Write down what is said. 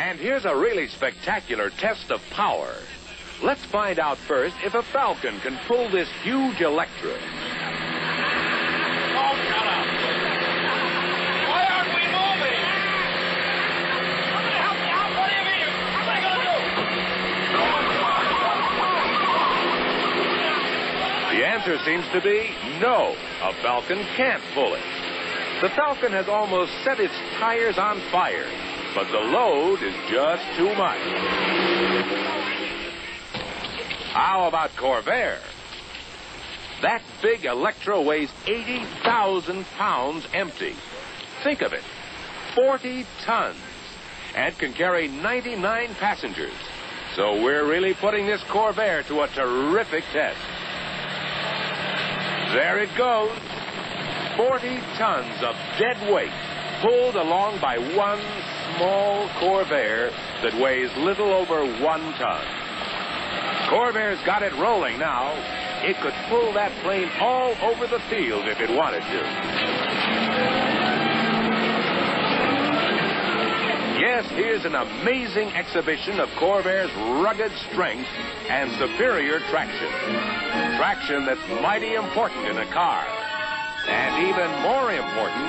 And here's a really spectacular test of power. Let's find out first if a Falcon can pull this huge Electra. Oh, shut up. Why aren't we moving? Somebody help me out. What do you mean? What are you going to do? The answer seems to be no. A Falcon can't pull it. The Falcon has almost set its tires on fire, but the load is just too much. How about Corvair? That big Electra weighs 80,000 pounds empty. Think of it, 40 tons, and can carry 99 passengers. So we're really putting this Corvair to a terrific test. There it goes. 40 tons of dead weight pulled along by one small Corvair that weighs little over 1 ton. Corvair's got it rolling now. It could pull that plane all over the field if it wanted to. Yes, here's an amazing exhibition of Corvair's rugged strength and superior traction. Traction that's mighty important in a car. And even more important,